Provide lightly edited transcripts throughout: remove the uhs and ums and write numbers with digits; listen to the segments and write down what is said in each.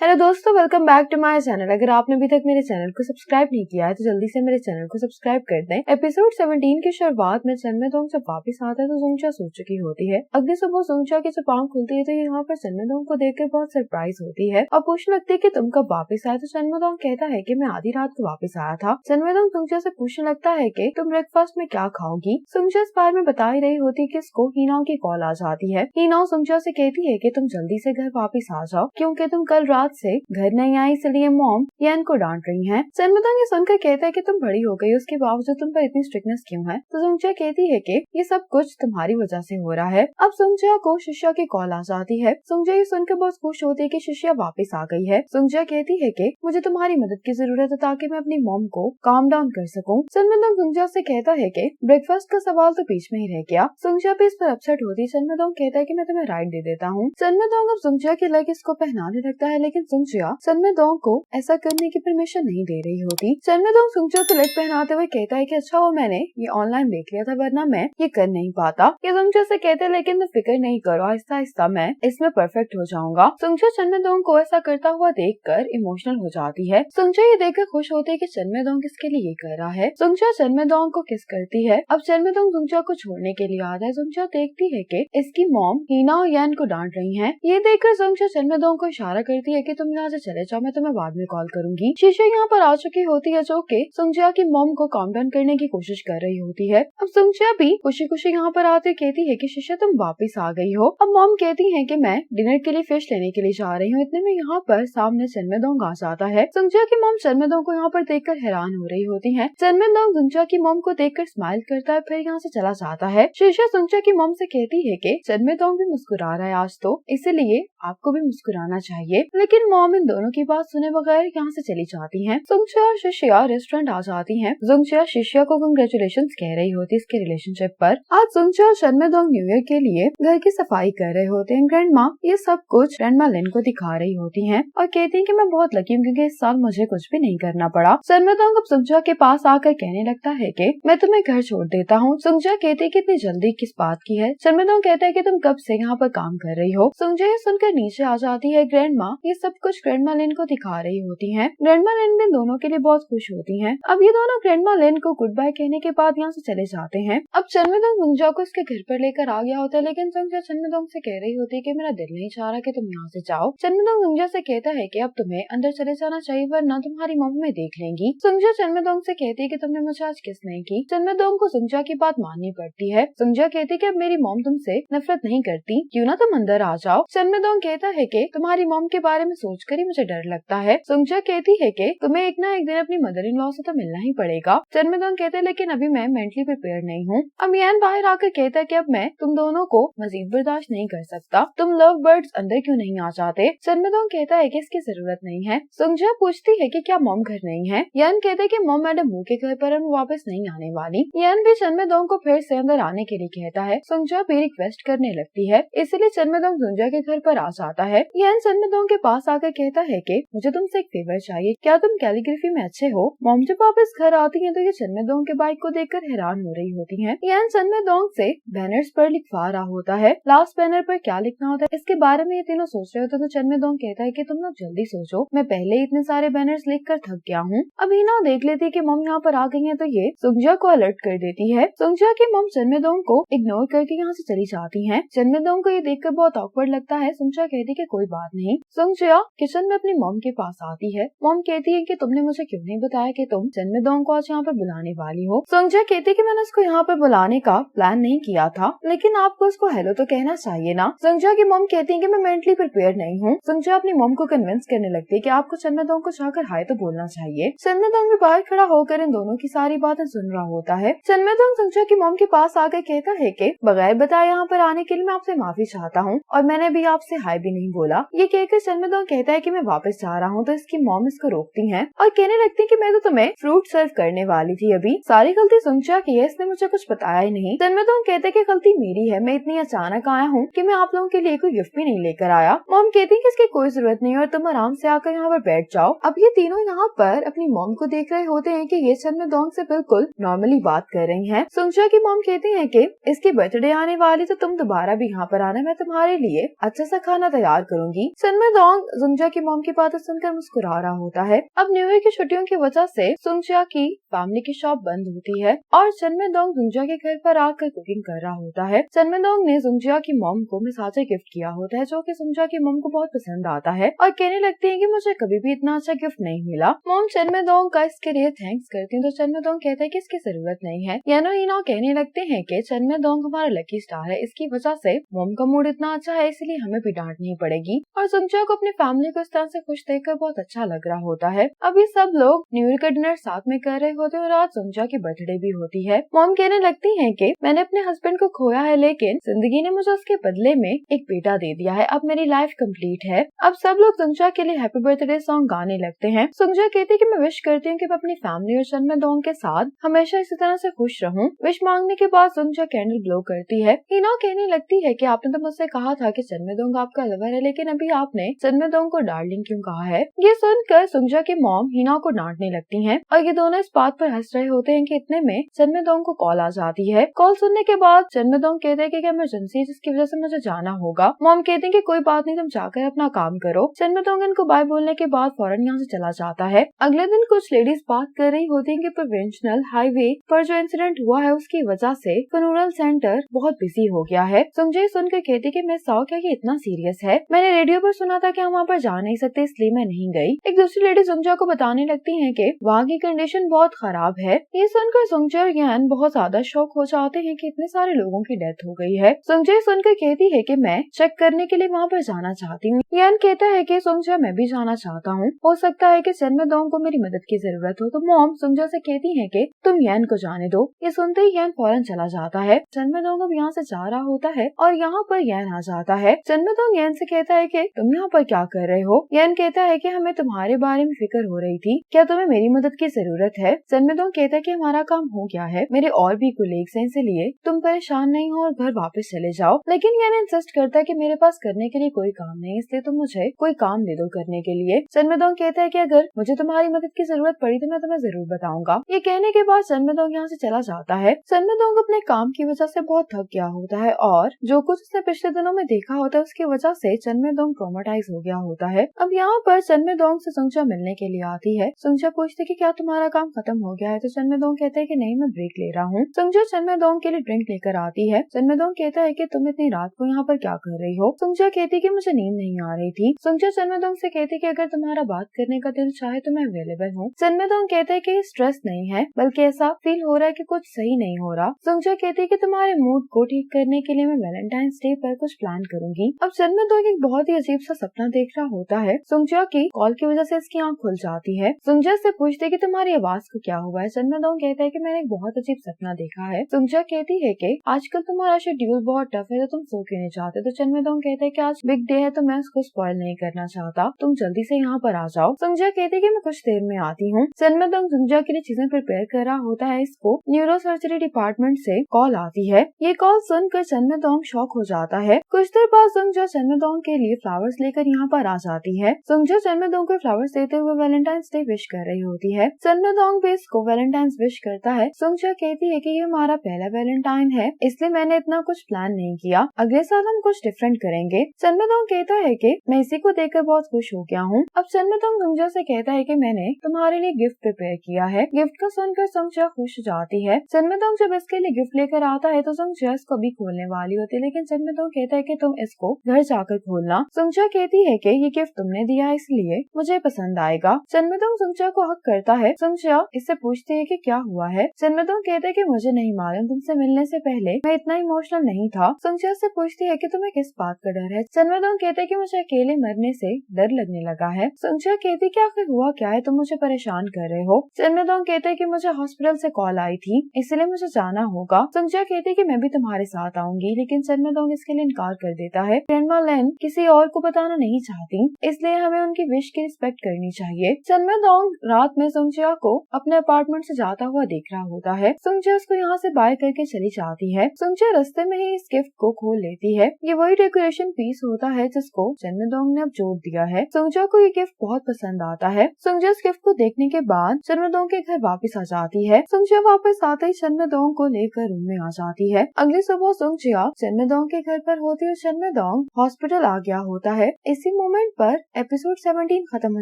Hello दोस्तों, welcome back to my channel. अगर आपने अभी तक मेरे चैनल को सब्सक्राइब नहीं किया है तो जल्दी से मेरे चैनल को सब्सक्राइब कर दें। एपिसोड 17 की शुरुआत में चन्मेदोंग जब वापस आता है तो सुंगचा सो चुकी होती है। अगली सुबह सुंगचा की जब आंख खुलती है तो यहाँ पर चन्मेदोंग को देखकर बहुत सरप्राइज होती है और पूछने लगती है कि तुम कब वापस आए। तो चन्मेदोंग कहता है कि मैं आधी रात को वापस आया था। चन्मेदोंग सुंगचा से पूछने लगता है कि तुम ब्रेकफास्ट में क्या खाओगी। सुंगचा इस बारे में बता ही रही होती है कि इसको हीनाओ की कॉल आ जाती है। हीनाओ सुंगचा से कहती है कि तुम जल्दी से घर वापस आ जाओ क्योंकि तुम कल रात से घर नहीं आई, इसलिए मॉम यान को डांट रही हैं। चन्मेदोंग ये सुनकर कहता है कि तुम बड़ी हो गई, उसके बावजूद तुम पर इतनी स्ट्रिक्टनेस क्यों है। तो सुंगचा कहती है कि ये सब कुछ तुम्हारी वजह से हो रहा है। अब सुंगचा को शिष्या की कॉल आ जाती है। सुंगचा ये सुनकर बहुत खुश होती है कि शिष्या वापस आ गई है। सुंगचा कहती है कि मुझे तुम्हारी मदद की जरूरत है ताकि मैं अपनी मॉम को काम डाउन कर सकूं। चन्मेदोंग सुंगचा से कहता है कि ब्रेकफास्ट का सवाल तो बीच में ही रह गया। सुंगचा भी इस पर अपसेट होती है। चन्मेदोंग कहता है कि मैं तुम्हें राइड दे देता हूँ। चन्मेदोंग अब सुंगचा के लेगिंग्स को पहनाने लगता है, लेकिन सुंगचा चन्मेदोंग को ऐसा करने की परमिशन नहीं दे रही होती। चन्मेदोंग सुंगचा को लेग पहनाते हुए कहता है कि अच्छा वो मैंने ये ऑनलाइन देख लिया था, वरना मैं ये कर नहीं पाता। ये सुंगचा से कहते हैं लेकिन तुम फिक्र नहीं करो, आहिस्ता आहिस्ता मैं इसमें परफेक्ट हो जाऊंगा। सुंगचा चन्मेदोंग को ऐसा करता हुआ देखकर इमोशनल हो जाती है। सुंगचा ये देखकर खुश होती है कि चन्मेदोंग इसके लिए ये कर रहा है। सुंगचा चन्मेदोंग को किस करती है। अब चन्मेदोंग सुंगचा को छोड़ने के लिए आता है। सुंगचा देखती है कि इसकी मॉम हीना और यान को डांट रही है। ये देखकर सुंगचा चन्मेदोंग को इशारा करती है कि तुम यहाँ से चले जाओ, मैं तुम्हें बाद में कॉल करूंगी। शिष्या यहाँ पर आ चुकी होती है जो कि सुंगचा की मॉम को काम डाउन करने की कोशिश कर रही होती है। अब सुंगचा भी खुशी खुशी यहाँ पर आते कहती है कि शिष्या तुम वापस आ गई हो। अब मॉम कहती है कि मैं डिनर के लिए फिश लेने के लिए जा रही हूँ। इतने में यहाँ पर सामने चन्मेदोंग आ जाता है। सुंगचा की मॉम चन्मेदोंग को यहाँ पर देखकर हैरान हो रही होती है। चन्मेदोंग सुंगचा की मॉम को देखकर स्माइल करता है, फिर यहाँ से चला जाता है। शिष्या सुंगचा की मॉम से कहती है कि चन्मेदोंग भी मुस्कुरा रहा है आज तो, इसलिए आपको भी मुस्कुराना चाहिए। लेकिन मॉम इन दोनों की बात सुने बगैर यहाँ से चली जाती हैं। सुंगचा और शिष्या रेस्टोरेंट आ जाती हैं। सुंगचा शिष्या को कांग्रेचुलेशंस कह रही होती है इसके रिलेशनशिप पर। आज सुंगचा और चन्मेदोंग न्यू ईयर के लिए घर की सफाई कर रहे होते हैं। ग्रैंड माँ ये सब कुछ ग्रैंड माँ लिन को दिखा रही होती हैं और कहती हैं कि मैं बहुत लकी हूँ क्योंकि इस साल मुझे कुछ भी नहीं करना पड़ा। चन्मेदोंग अब सुंगचा के पास आकर कहने लगता है कि मैं तुम्हें घर छोड़ देता हूँ। सुंगचा कहती है कि इतनी जल्दी किस बात की है। चन्मेदोंग कहता है कि तुम कब से यहाँ पर काम कर रही हो। सुंगचा ये सुनकर नीचे आ जाती है। ग्रैंड माँ ये सब कुछ ग्रैंड माँ लिन को दिखा रही होती है। ग्रैंड माँ लिन भी दोनों के लिए बहुत खुश होती हैं। अब ये दोनों ग्रैंड माँ लिन को गुड बाय कहने के बाद यहाँ से चले जाते हैं। अब चन्मेदोंग सुंगचा को इसके घर पर लेकर आ गया होता है, लेकिन सुंगचा चन्मेदोंग से कह रही होती है कि मेरा दिल नहीं चाह रहा कि तुम यहाँ से जाओ। चन्मेदोंग सुंगचा से कहता है कि अब तुम्हें अंदर चले जाना चाहिए वरना तुम्हारी मम्मी में देख लेंगी। सुंगचा चन्मेदोंग से कहती है कि तुमने मुझे आज किस नहीं की। चन्मेदोंग को सुंगचा की बात माननी पड़ती है। सुंगचा कहती है कि अब मेरी मॉम तुमसे नफरत नहीं करती, क्यों ना तुम अंदर आ जाओ। चन्मेदोंग कहता है कि तुम्हारी मॉम के बारे में सोचकर ही मुझे डर लगता है। सुंगचा कहती है कि तुम्हें एक ना एक दिन अपनी मदर इन लॉ से तो मिलना ही पड़ेगा। चन्मेदोंग कहते हैं लेकिन अभी मैं मेंटली प्रिपेयर नहीं हूँ। अब यान बाहर आकर कहता है कि अब मैं तुम दोनों को मजीद बर्दाश्त नहीं कर सकता। तुम लव बर्ड्स अंदर क्यों नहीं आ जाते। चन्मेदोंग कहता है कि इसकी जरूरत नहीं है। सुंगचा पूछती है कि क्या मॉम घर नहीं है। यान कहते है कि मॉम मैडम मुँह के घर पर वो वापस नहीं आने वाली। यान भी चन्मेदोंग को फिर से अंदर आने के लिए कहता है। सुंगचा भी रिक्वेस्ट करने लगती है, इसलिए चन्मेदोंग सुंगचा के घर पर आ जाता है। यान चन्मेदोंग के पास आकर कहता है कि मुझे तुमसे एक फेवर चाहिए, क्या तुम कैलीग्राफी में अच्छे हो। मॉम जब वापस घर आती है तो ये चन्मेदोंग के बाइक को देखकर हैरान हो रही होती है। यान चन्मेदोंग से बैनर्स पर लिखवा रहा होता है। लास्ट बैनर पर क्या लिखना होता है इसके बारे में ये तीनों सोच रहे होते हैं। तो चन्मेदोंग कहता है कि तुम लोग जल्दी सोचो, मैं पहले ही इतने सारे बैनर्स लिखकर थक गया हूँ। अब हीना देख लेती है कि मॉम यहाँ पर आ गई है तो ये सुंगचा को अलर्ट कर देती है। सुंगचा की मॉम चन्मेदोंग को इग्नोर करके यहाँ से चली जाती है। चन्मेदोंग को ये देखकर बहुत ऑकवर्ड लगता है। सुंगचा कहती है कि कोई बात नहीं। सुंगचा किचन में अपनी मॉम के पास आती है। मॉम कहती है कि तुमने मुझे क्यों नहीं बताया कि तुम चन्मेदोंग को आज यहाँ पर बुलाने वाली हो। सुंगचा कहती है कि मैंने उसको यहाँ पर बुलाने का प्लान नहीं किया था, लेकिन आपको उसको हेलो तो कहना चाहिए ना। सुंगचा की मॉम कहती है कि मैं मेंटली प्रिपेयर नहीं हूँ। सुंगचा अपनी मॉम को कन्विंस करने लगती है कि आपको चन्मेदोंग को जाकर हाय तो बोलना चाहिए। चन्मेदोंग भी बाहर खड़ा होकर इन दोनों की सारी बातें सुन रहा होता है। चन्मेदोंग सुंगचा की मॉम के पास आकर कहता है कि बगैर बताए यहाँ पर आने के लिए मैं आपसे माफी चाहता हूँ और मैंने भी आपसे हाय भी नहीं बोला। ये कहकर चन्मेदोंग कहता है कि मैं वापस जा रहा हूँ, तो इसकी मॉम इसको रोकती है और कहने लगती है कि मैं तो तुम्हें फ्रूट सर्व करने वाली थी, अभी सारी गलती सुंगचा की है, इसने मुझे कुछ बताया ही नहीं। चन्मेदोंग कहते कि गलती मेरी है, मैं इतनी अचानक आया हूँ कि मैं आप लोगों के लिए कोई गिफ्ट भी नहीं लेकर आया। मॉम कहती है कि इसकी कोई जरूरत नहीं और तुम आराम से आकर यहाँ पर बैठ जाओ। अब ये तीनों यहाँ पर अपनी मॉम को देख रहे होते हैं कि ये चन्मेदोंग से बिल्कुल नॉर्मली बात कर रही है। सुंगचा की मॉम कहती है कि इसकी बर्थडे आने वाली तो तुम दोबारा भी यहाँ पर आना, मैं तुम्हारे लिए अच्छा सा खाना तैयार करूंगी। चन्मेदोंग सुंगजा की मॉम की बातें सुनकर मुस्कुरा रहा होता है। अब न्यू ईयर की छुट्टियों की वजह से सुंगजा की फैमिली की शॉप बंद होती है और चनमेदोंग सुंगजा के घर पर आकर कुकिंग कर रहा होता है। चनमेदोंग ने सुंगजा की मॉम को मिसाचे गिफ्ट किया होता है जो कि सुंगजा की मॉम को बहुत पसंद आता है और कहने लगती है कि मुझे कभी भी इतना अच्छा गिफ्ट नहीं मिला। मॉम चनमेदोंग का इसके लिए थैंक्स करती है तो चनमेदोंग कहता है कि इसकी जरूरत नहीं है। यानो इनो कहने लगते हैं कि चनमेदोंग हमारा लकी स्टार है, इसकी वजह से मॉम का मूड इतना अच्छा है इसलिए हमें भी डांट नहीं पड़ेगी। और सुंगजा को अपनी फैमिली को इस तरह से खुश देखकर बहुत अच्छा लग रहा होता है। अब ये सब लोग न्यू ईयर का डिनर साथ में कर रहे होते हैं और आज सुंगजा की बर्थडे भी होती है। मॉम कहने लगती है कि मैंने अपने हस्बैंड को खोया है लेकिन जिंदगी ने मुझे उसके बदले में एक बेटा दे दिया है, अब मेरी लाइफ कंप्लीट है। अब सब लोग सुंगजा के लिए हैप्पी बर्थडे सॉन्ग गाने लगते हैं। सुंगजा कहती है कि मैं विश करती हूँ कि मैं अपनी फैमिली और चनमेदोंग के साथ हमेशा इसी तरह से खुश रहूं। विश मांगने के बाद सुंगजा कैंडल ब्लो करती है। हिना कहने लगती है कि आपने तो मुझसे कहा था कि चनमेदोंग आपका लवर है लेकिन अभी आपने चनमेदोंग को डार्लिंग क्यों कहा है। ये सुनकर सुंगजा की मॉम हिना को डांटने लगती है और ये दोनों इस बात पर हंस रहे होते हैं कि इतने में चनमेदोंग को कॉल आ जाती है। कॉल सुनने के बाद चनमेदोंग कहते हैं कि इमरजेंसी है जिसकी वजह से मुझे जाना होगा। मॉम कहती है कि कोई बात नहीं, तुम जाकर अपना काम करो। चनमेदोंग इनको बाय बोलने के बाद फौरन यहाँ से चला जाता है। अगले दिन कुछ लेडीज बात कर रही होती है कि प्रोविंशियल हाईवे पर जो इंसिडेंट हुआ है उसकी वजह से फ्यूनरल सेंटर बहुत बिजी हो गया है। सुंगजा सुनकर कहती कि मैं सौ क्या ये इतना सीरियस है, मैंने रेडियो पर सुना था कि हम वहाँ पर जा नहीं सकते इसलिए मैं नहीं गई। एक दूसरी लेडी सुंगजा को बताने लगती है कि वहाँ की कंडीशन बहुत खराब है। ये सुनकर सुंगजा और यान बहुत ज्यादा शॉक हो जाते हैं कि इतने सारे लोगों की डेथ हो गई है। सुंगजा सुनकर कहती है कि मैं चेक करने के लिए वहाँ पर जाना चाहती हूँ। यान कहता है कि सुंगजा मैं भी जाना चाहता हूँ, हो सकता है कि चनमेदोंग को मेरी मदद की जरूरत हो। तो मॉम सुंगजा से कहती है कि तुम यान को जाने दो। ये सुनते ही यान फौरन चला जाता है। चनमेदोंग अब यहाँ से जा रहा होता है और यहाँ पर यान आ जाता है। चनमेदोंग यान से कहता है कि तुम यहाँ पर क्या कर रहे हो। यान कहता है कि हमें तुम्हारे बारे में फिक्र हो रही थी, क्या तुम्हें मेरी मदद की जरूरत है। चनमेदोंग कहता है कि हमारा काम हो गया है, मेरे और भी कोलीग्स हैं इसलिए तुम परेशान नहीं हो और घर वापस चले जाओ। लेकिन यान इंसिस्ट करता है कि मेरे पास करने के लिए कोई काम नहीं, इसलिए तुम मुझे कोई काम दे दो करने के लिए। चनमेदोंग कहता है कि अगर मुझे तुम्हारी मदद की जरूरत पड़ी तो मैं तुम्हें जरूर बताऊंगा। ये कहने के बाद चनमेदोंग यहाँ से चला जाता है। चनमेदोंग अपने काम की वजह से बहुत थक गया होता है और जो कुछ उसने पिछले दिनों में देखा होता है उसकी वजह से चनमेदोंग ट्रॉमेटाइज हो गया होता है। अब यहाँ पर चनमेदोंग से सुंगजा मिलने के लिए आती है। सुंगजा पूछती है कि क्या तुम्हारा काम खत्म हो गया है, तो चनमेदोंग कहता है कि नहीं मैं ब्रेक ले रहा हूँ। सुंगजा चनमेदोंग के लिए ड्रिंक लेकर आती है। चनमेदोंग कहता है कि तुम इतनी रात को यहाँ पर क्या कर रही हो। सुंगजा कहती है कि मुझे नींद नहीं आ रही थी। सुंगजा चनमेदोंग से कहती है कि अगर तुम्हारा बात करने का दिल चाहे तो मैं अवेलेबल हूँ। चनमेदोंग कहते हैं कि स्ट्रेस नहीं है बल्कि ऐसा फील हो रहा है कि कुछ सही नहीं हो रहा। सुंगजा कहती है कि तुम्हारे मूड को ठीक करने के लिए मैं वैलेंटाइंस डे पर कुछ प्लान करूंगी। अब चनमेदोंग एक बहुत ही अजीब सा सपना देख रहा होता है। सुंगजा की कॉल की वजह से इसकी आंख खुल जाती है। सुंगजा से पूछते है कि तुम्हारी आवाज को क्या हुआ है। चनमेदोंग कहता है कि मैंने एक बहुत अजीब सपना देखा है। सुंगजा कहती है कि आजकल तुम्हारा शेड्यूल बहुत टफ है तो तुम सो क्यों नहीं चाहते। तो चनमेदोंग कहता है कि आज बिग डे है तो मैं उसको स्पॉइल नहीं करना चाहता, तुम जल्दी से यहाँ पर आ जाओ। सुंगजा कहती है कि मैं कुछ देर में आती हूँ। चनमेदोंग सुंगजा के लिए चीजें प्रिपेयर कर रहा होता है। इसको न्यूरो सर्जरी डिपार्टमेंट से कॉल आती है। ये कॉल सुनकर चनमेदोंग शॉक हो जाता है। कुछ देर बाद सुंगजा चनमेदोंग के लिए फ्लावर्स लेकर यहाँ पर आ जाती है। सुंगजा चनमेदोंग को फ्लावर्स देते हुए वैलेंटाइंस डे विश कर रही होती है। चनमेदोंग भी इसको वैलेंटाइंस विश करता है। सुंगजा कहती है कि ये हमारा पहला वैलेंटाइन है इसलिए मैंने इतना कुछ प्लान नहीं किया, अगले साल हम कुछ डिफरेंट करेंगे। चनमेदोंग कहता है कि मैं इसी को देखकर बहुत खुश हो गया हूँ। अब चनमेदोंग सुंगजा से कहता है कि मैंने तुम्हारे लिए गिफ्ट प्रिपेयर किया है। गिफ्ट को सुनकर सुंगजा खुश हो जाती है। चनमेदोंग जब इसके लिए गिफ्ट लेकर आता है तो सुंगजा इसको भी खोलने वाली होती है लेकिन चनमेदोंग कहता है कि तुम इसको घर जाकर खोलना। सुंगजा कहती है कि ये गिफ्ट तुमने दिया है इसलिए मुझे पसंद आएगा। चनमेदोंग सुंगजा को हक करता है। सुंगजा इससे पूछती है कि क्या हुआ है। चनमेदोंग कहते हैं कि मुझे नहीं मालूम, तुमसे मिलने से पहले मैं इतना इमोशनल नहीं था। सुंगजा से पूछती है कि तुम्हें किस बात का डर है। चनमेदोंग कहते हैं कि मुझे अकेले मरने से डर लगने लगा है। सुंगजा कहती कि आखिर हुआ क्या है, तुम मुझे परेशान कर रहे हो। चनमेदोंग कहते हैं कि मुझे हॉस्पिटल से कॉल आई थी इसलिए मुझे जाना होगा। सुंगजा कहती है कि मैं भी तुम्हारे साथ आऊंगी लेकिन चनमेदोंग इसके लिए इनकार कर देता है। ग्रैंडमा लेन किसी और को बताना नहीं चाहती इसलिए हमें उनकी विश की रिस्पेक्ट करनी चाहिए। चनमेदोंग रात में सुंगजा को अपने अपार्टमेंट से जाता हुआ देख रहा होता है। सुंगजा उसको यहाँ से बाय करके चली जाती है। सुंगजा रास्ते में ही इस गिफ्ट को खोल लेती है। ये वही डेकोरेशन पीस होता है जिसको चनमेदोंग ने अब जोड़ दिया है। सुंगजा को ये गिफ्ट बहुत पसंद आता है। सुंगजा इस गिफ्ट को देखने के बाद चनमेदोंग के घर वापस आ जाती है। सुंगजा वापस आते ही चनमेदोंग को लेकर रूम में आ जाती है। अगली सुबह सुंगजा चनमेदोंग के घर पर होती है। चनमेदोंग हॉस्पिटल आ गया होता है। इसी मोमेंट पर एपिसोड 17 खत्म हो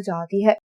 जाती है।